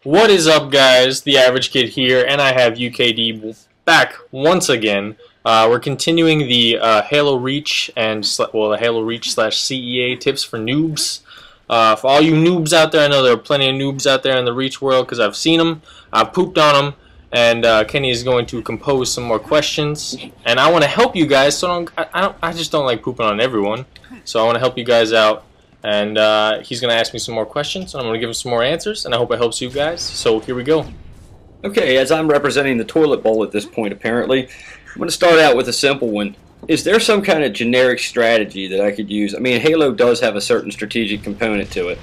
What is up, guys? The Average Kid here, and I have UKD back once again. We're continuing the Halo Reach and the Halo Reach / CEA tips for noobs. For all you noobs out there, I know there are plenty of noobs out there in the Reach world because I've seen them, I've pooped on them, and Kenny is going to compose some more questions. And I want to help you guys, so I just don't like pooping on everyone. So I want to help you guys out. And he's going to ask me some more questions, and I'm going to give him some more answers, and I hope it helps you guys. So here we go. Okay, as I'm representing the toilet bowl at this point, apparently, I'm going to start out with a simple one. Is there some kind of generic strategy that I could use? I mean, Halo does have a certain strategic component to it.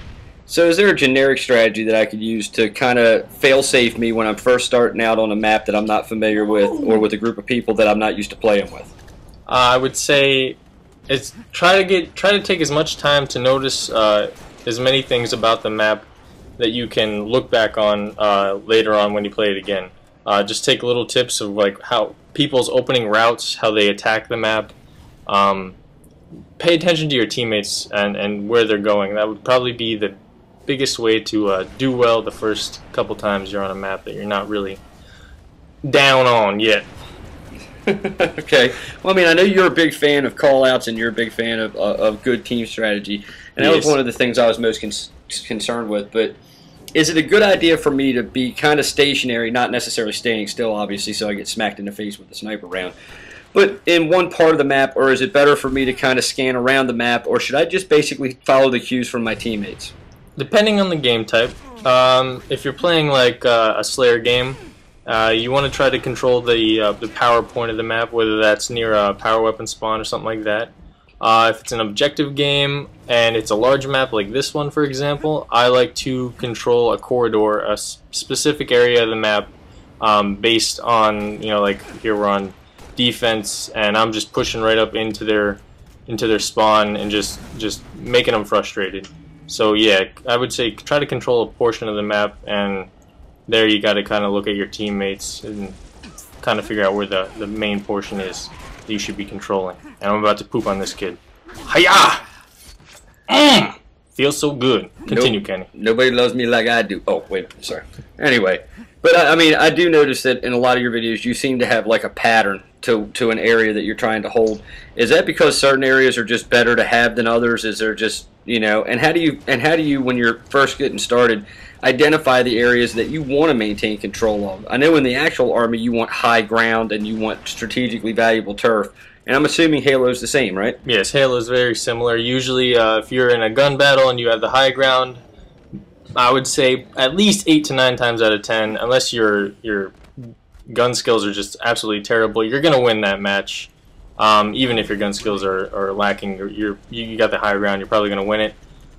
So is there a generic strategy that I could use to kind of fail-safe me when I'm first starting out on a map that I'm not familiar with, or with a group of people that I'm not used to playing with? I would say try to take as much time to notice as many things about the map that you can look back on later on when you play it again. Just take little tips of like how people's opening routes, how they attack the map. Pay attention to your teammates and where they're going. That would probably be the biggest way to do well the first couple times you're on a map that you're not really down on yet. Okay. Well, I mean, I know you're a big fan of call-outs and you're a big fan of good team strategy. And that was one of the things I was most concerned with. But is it a good idea for me to be kind of stationary, not necessarily standing still, obviously, so I get smacked in the face with the sniper round, but in one part of the map, or is it better for me to kind of scan around the map, or should I just basically follow the cues from my teammates? Depending on the game type. If you're playing like a Slayer game, you want to try to control the power point of the map, whether that's near a power weapon spawn or something like that. If it's an objective game and it's a large map like this one, for example, I like to control a corridor, a specific area of the map, based on, you know, like here we're on defense, and I'm just pushing right up into their spawn and just making them frustrated. So yeah, I would say try to control a portion of the map, and there you got to kind of look at your teammates and kind of figure out where the main portion is that you should be controlling. And I'm about to poop on this kid. Hiya! Feels so good. Continue, Kenny. Nobody loves me like I do. Oh, wait, sorry. Anyway, but I mean, I do notice that in a lot of your videos you seem to have like a pattern to an area that you're trying to hold. Is that because certain areas are just better to have than others? Is there just, you know, and how do you when you're first getting started identify the areas that you want to maintain control of? I know in the actual army you want high ground and you want strategically valuable turf, and I'm assuming Halo's the same, right? Yes, Halo's very similar. Usually if you're in a gun battle and you have the high ground, I would say at least 8 to 9 times out of 10, unless your gun skills are just absolutely terrible, you're going to win that match. Even if your gun skills are lacking, you got the high ground, you're probably going to win it.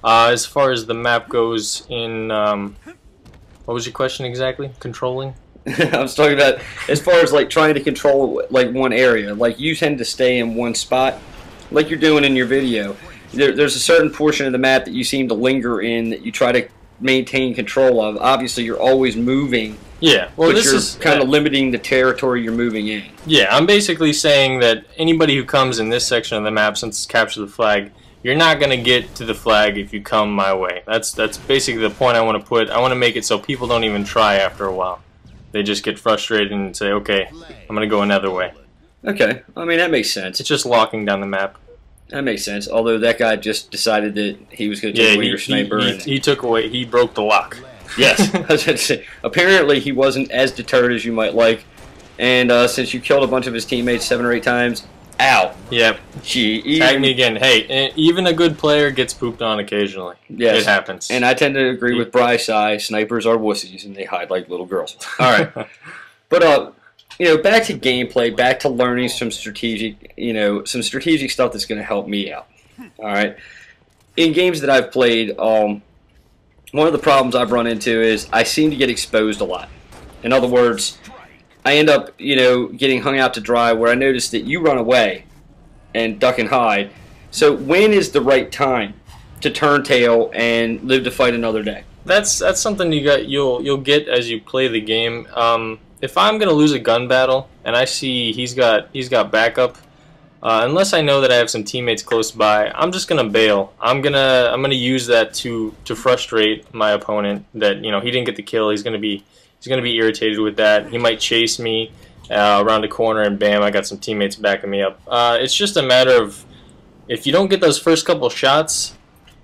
As far as the map goes, what was your question exactly? Controlling? I was talking about as far as like trying to control like one area. Like you tend to stay in one spot, like you're doing in your video. There's a certain portion of the map that you seem to linger in that you try to maintain control of. Obviously, you're always moving. Yeah, well, but you're kind of limiting the territory you're moving in. Yeah, I'm basically saying that anybody who comes in this section of the map, since it's capture the flag, you're not going to get to the flag if you come my way. That's basically the point I want to put. I want to make it so people don't even try after a while. They just get frustrated and say, okay, I'm going to go another way. Okay, I mean, that makes sense. It's just locking down the map. That makes sense, although that guy just decided that he was going to take away your sniper. He broke the lock. Yes, I was going to say, apparently he wasn't as deterred as you might like, and since you killed a bunch of his teammates 7 or 8 times, ow. Yep. Gee, tag me again. Hey, even a good player gets pooped on occasionally. Yes. It happens. And I tend to agree with Bryce. Snipers are wussies, and they hide like little girls. All right. But, you know, back to gameplay, back to learning some strategic, some strategic stuff that's going to help me out. All right. In games that I've played, one of the problems I've run into is I seem to get exposed a lot. In other words, I end up, getting hung out to dry where I notice that you run away and duck and hide. So when is the right time to turn tail and live to fight another day? That's something you'll get as you play the game. If I'm gonna lose a gun battle and I see he's got backup, unless I know that I have some teammates close by, I'm just gonna bail. I'm gonna use that to frustrate my opponent. That he didn't get the kill. He's gonna be irritated with that. He might chase me around the corner, and bam, I got some teammates backing me up. It's just a matter of if you don't get those first couple shots,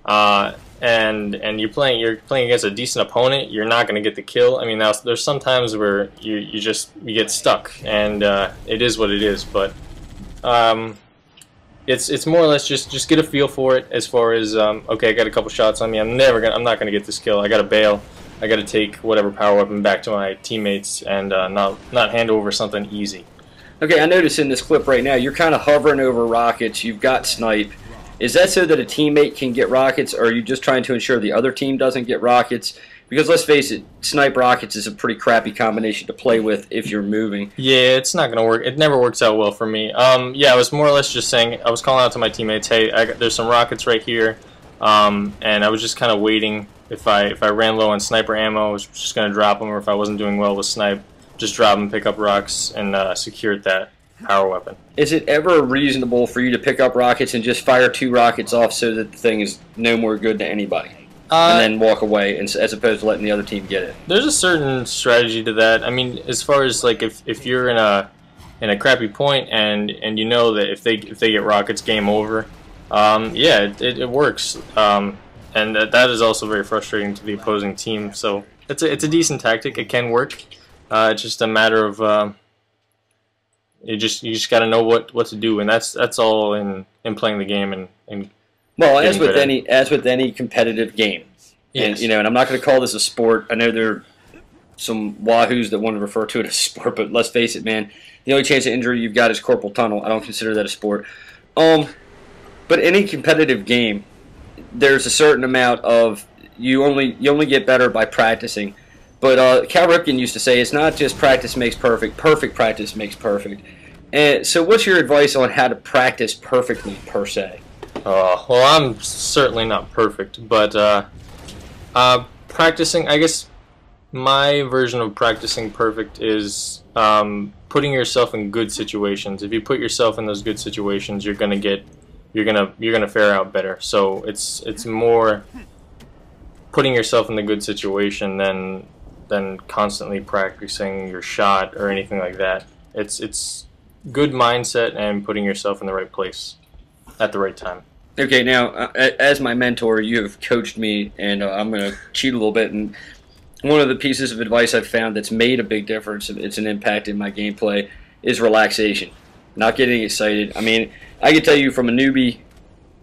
and you're playing against a decent opponent, you're not going to get the kill. I mean, now there's some times where you get stuck, and it is what it is. But it's more or less just get a feel for it. As far as okay, I got a couple shots on me. I'm not gonna get this kill. I got to bail. I got to take whatever power weapon back to my teammates and not hand over something easy. Okay, I noticed in this clip right now you're kind of hovering over rockets. You've got snipe. Is that so that a teammate can get rockets, or are you just trying to ensure the other team doesn't get rockets? Because let's face it, snipe rockets is a pretty crappy combination to play with if you're moving. Yeah, it's not gonna work. It never works out well for me. Yeah, I was more or less just saying. I was calling out to my teammates, hey, there's some rockets right here, and I was just kind of waiting. If I ran low on sniper ammo, I was just gonna drop them, or if I wasn't doing well with snipe, just drop them, pick up rocks, and secure that power weapon. Is it ever reasonable for you to pick up rockets and just fire 2 rockets off so that the thing is no more good to anybody, and then walk away, as opposed to letting the other team get it? There's a certain strategy to that. I mean, as far as like if you're in a crappy point and you know that if they get rockets, game over. Yeah, it works. And that is also very frustrating to the opposing team. So it's a decent tactic. It can work. It's just a matter of you just got to know what to do, and that's all in playing the game and well, as with any competitive game. Yes. And I'm not going to call this a sport. I know there are some wahoos that want to refer to it as a sport, but let's face it, man. The only chance of injury you've got is corporal tunnel. I don't consider that a sport. But any competitive game, there's a certain amount of you only get better by practicing. But Cal Ripken used to say it's not just practice makes perfect. Perfect practice makes perfect. And so, what's your advice on how to practice perfectly per se? Well, I'm certainly not perfect, but practicing, I guess my version of practicing perfect is putting yourself in good situations. If you put yourself in those good situations, you're gonna fare out better. So it's more putting yourself in the good situation than constantly practicing your shot or anything like that. It's good mindset and putting yourself in the right place at the right time. Okay, now as my mentor, you have coached me, and I'm going to cheat a little bit. And one of the pieces of advice I've found that's made a big difference, it's an impact in my gameplay, is relaxation. Not getting excited. I mean, I can tell you from a newbie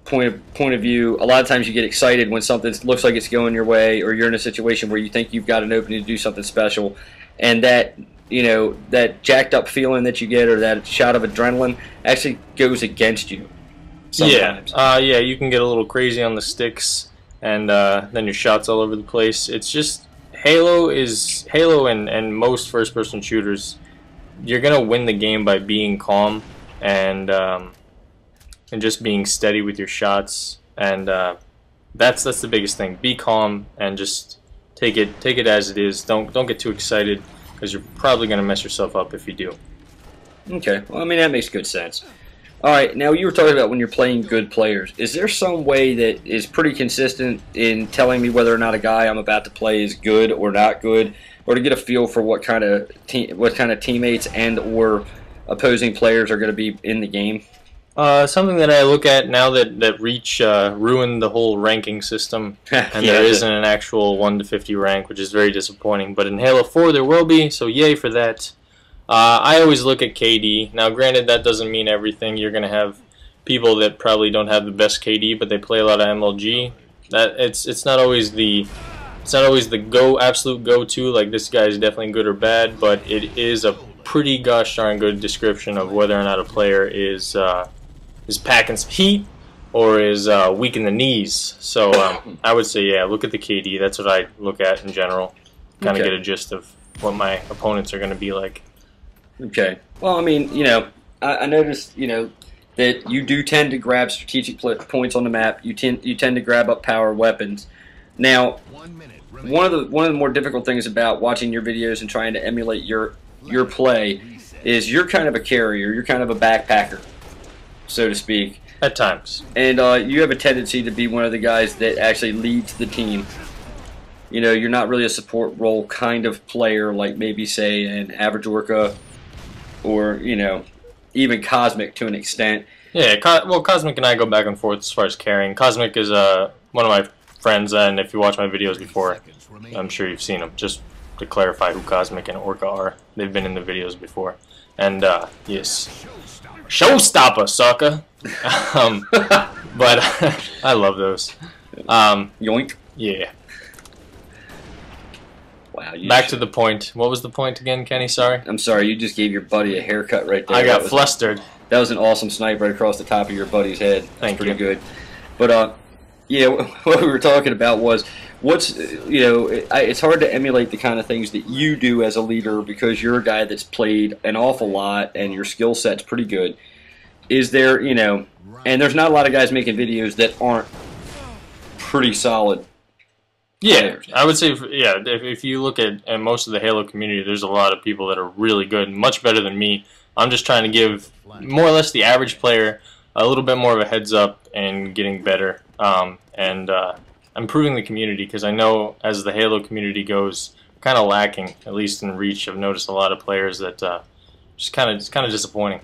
point of view, a lot of times you get excited when something looks like it's going your way, or you're in a situation where you think you've got an opening to do something special, and that that jacked up feeling that you get, or that shot of adrenaline, actually goes against you sometimes. Yeah, you can get a little crazy on the sticks, and then your shot's all over the place. It's just Halo and most first-person shooters, you're gonna win the game by being calm and just being steady with your shots, and that's the biggest thing. Be calm and just take it as it is. Don't get too excited, because you're probably going to mess yourself up if you do. Okay, well, I mean, that makes good sense. All right, now you were talking about when you're playing good players. Is there some way that is pretty consistent in telling me whether or not a guy I'm about to play is good or not good, or to get a feel for what kind of teammates and or opposing players are going to be in the game? Something that I look at now that Reach ruined the whole ranking system, and there isn't an actual 1 to 50 rank, which is very disappointing. But in Halo 4 there will be, so yay for that. I always look at KD. Now, granted, that doesn't mean everything. You're going to have people that probably don't have the best KD, but they play a lot of MLG. It's not always the absolute go-to. Like, this guy is definitely good or bad, but it is a pretty gosh darn good description of whether or not a player is packing some heat or is weak in the knees. So I would say, yeah, look at the KD. That's what I look at in general. Kind of get a gist of what my opponents are going to be like. Okay. Well, I mean, I noticed, that you do tend to grab strategic points on the map. You tend to grab up power weapons. Now, one of the more difficult things about watching your videos and trying to emulate your play is you're kind of a carrier. You're kind of a backpacker. so to speak. At times. And you have a tendency to be one of the guys that actually leads the team. You know, you're not really a support role kind of player like maybe, say, an average Orca or, you know, even Cosmic to an extent. Yeah, well, Cosmic and I go back and forth as far as carrying. Cosmic is one of my friends, and if you watch my videos before, I'm sure you've seen them. Just to clarify who Cosmic and Orca are, they've been in the videos before. And, yes, showstopper, sucker! But I love those. Yoink. Yeah. Wow. Back to the point. What was the point again, Kenny? Sorry. I'm sorry, you just gave your buddy a haircut right there. I got flustered. That was an awesome snipe right across the top of your buddy's head. That's pretty good. But yeah, what we were talking about was you know, it's hard to emulate the kind of things that you do as a leader because you're a guy that's played an awful lot and your skill set's pretty good. Is there, you know, and there's not a lot of guys making videos that aren't pretty solid. Yeah, I would say, if you look at most of the Halo community, there's a lot of people that are really good, much better than me. I'm just trying to give more or less the average player a little bit more of a heads up and getting better, and improving the community, because I know as the Halo community goes, kind of lacking, at least in reach. I've noticed a lot of players that just kind of disappointing.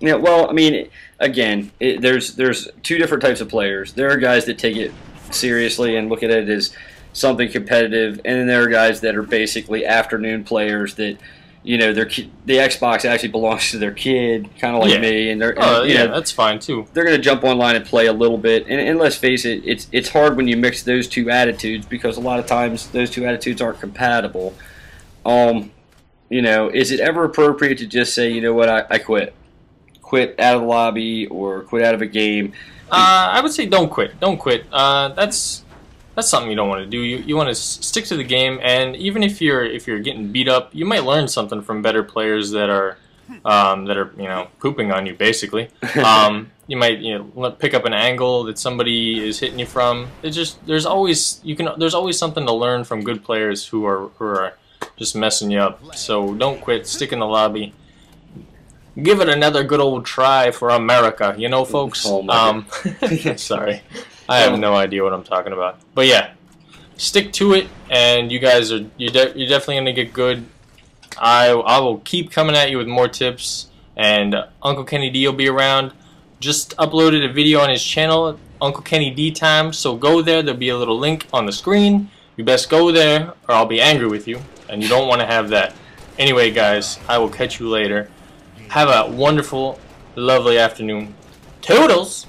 Yeah, well, I mean, again, there's two different types of players. There are guys that take it seriously and look at it as something competitive, and then there are guys that are basically afternoon players that, you know, the Xbox actually belongs to their kid, kind of like me, and they're that's fine too. They're going to jump online and play a little bit, and let's face it, it's hard when you mix those two attitudes because a lot of times those two attitudes aren't compatible. You know, is it ever appropriate to just say, you know what, I quit out of the lobby or quit out of a game? I would say don't quit. Don't quit. That's something you don't want to do. You want to stick to the game, and even if you're getting beat up, you might learn something from better players that are you know, pooping on you basically. You might, you know, pick up an angle that somebody is hitting you from. There's always something to learn from good players who are just messing you up. So don't quit. Stick in the lobby. Give it another good old try for America, you know, folks. Oh my sorry. I have no idea what I'm talking about. But yeah, stick to it, and you guys you're definitely going to get good. I will keep coming at you with more tips, and Uncle Kenny D will be around. Just uploaded a video on his channel, Uncle Kenny D Time, so go there. There'll be a little link on the screen. You best go there, or I'll be angry with you, and you don't want to have that. Anyway, guys, I will catch you later. Have a wonderful, lovely afternoon. Toodles!